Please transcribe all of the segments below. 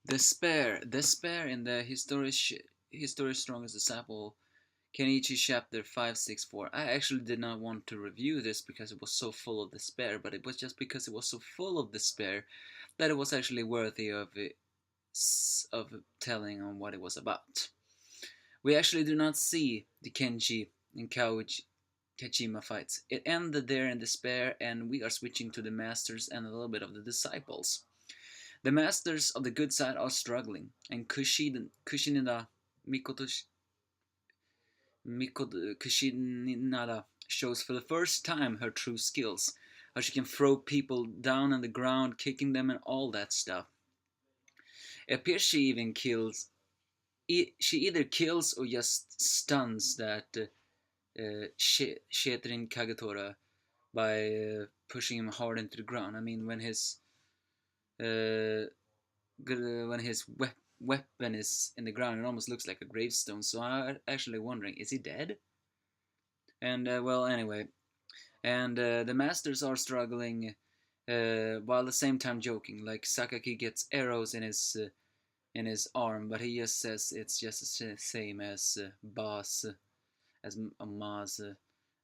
Despair in the history strongest disciple Kenichi chapter 564. I actually did not want to review this because it was so full of despair, but it was just because it was so full of despair that it was actually worthy of telling on what it was about. We actually do not see the Kenji and Kachima fights. It ended there in despair, and we are switching to the masters and a little bit of the disciples. The masters of the good side are struggling, and Kushinada Mikoto Kushinada shows for the first time her true skills. How she can throw people down on the ground, kicking them and all that stuff. It appears she even kills. She either kills or just stuns that Shetrin Kagetora by pushing him hard into the ground. I mean, uh, when his weapon is in the ground, it almost looks like a gravestone. So I'm actually wondering, is he dead? And well, anyway, and the masters are struggling while at the same time joking. Like Sakaki gets arrows in his arm, but he just says it's just the same as as Ma's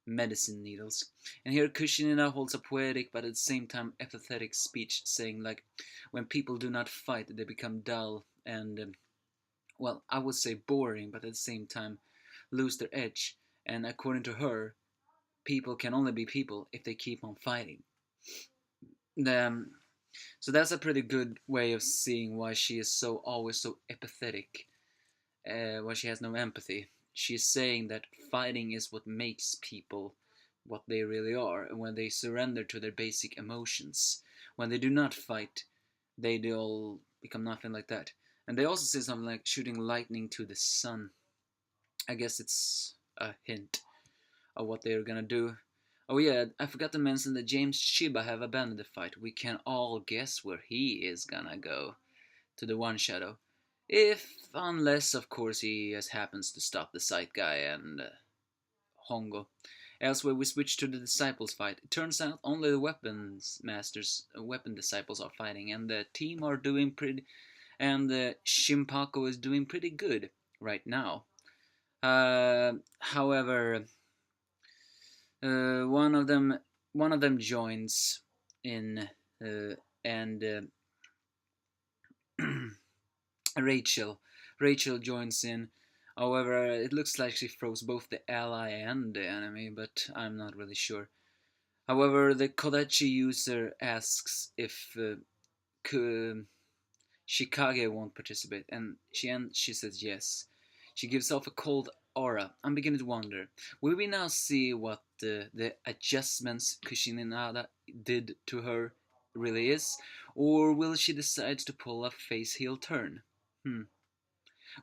medicine needles. And here Kushinina holds a poetic but at the same time apathetic speech, saying like, when people do not fight, they become dull and well, I would say boring, but at the same time lose their edge. And according to her, people can only be people if they keep on fighting. Um, so that's a pretty good way of seeing why she is so always so apathetic, why she has no empathy. She's saying that fighting is what makes people what they really are, and when they surrender to their basic emotions. When they do not fight, they all become nothing like that. And they also say something like shooting lightning to the sun. I guess it's a hint of what they're gonna do. Oh yeah, I forgot to mention that James Shiba have abandoned the fight. We can all guess where he is gonna go. To the One Shadow. Unless of course he just happens to stop the Sight guy and Hongo. Elsewhere we switch to the Disciples fight. It turns out only the weapon disciples are fighting, and the team are doing pretty, and Shimpako is doing pretty good right now. However, uh, one of them one of them joins in, and Rachel. Rachel joins in. However, it looks like she throws both the ally and the enemy, but I'm not really sure. However, the Kodachi user asks if Shikage won't participate, and she says yes. She gives off a cold aura. I'm beginning to wonder, will we now see what the adjustments Kushinada did to her really is, or will she decide to pull a face heel turn? Hmm.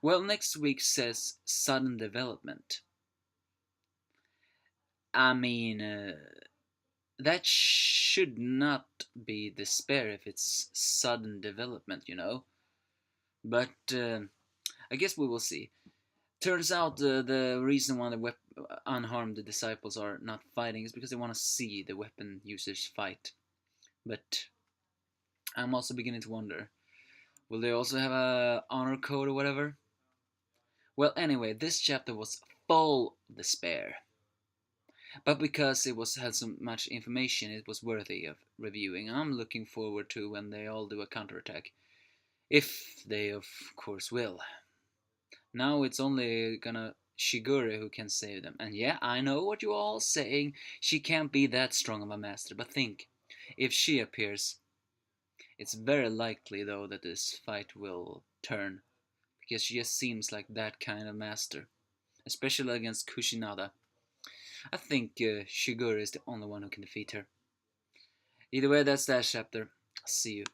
Well, next week says sudden development. I mean, that should not be despair if it's sudden development, you know. But I guess we will see. Turns out the reason why the unharmed disciples are not fighting is because they want to see the weapon users fight. But I'm also beginning to wonder, will they also have a honor code or whatever? Well, anyway, this chapter was full of despair. But because it was had so much information, it was worthy of reviewing. I'm looking forward to when they all do a counterattack. If they, of course, will. Now it's only gonna Shigure who can save them. And yeah, I know what you're all saying. She can't be that strong of a master. But think, if she appears, it's very likely, though, that this fight will turn. Because she just seems like that kind of master. Especially against Kushinada. I think Shigure is the only one who can defeat her. Either way, that's that chapter. See you.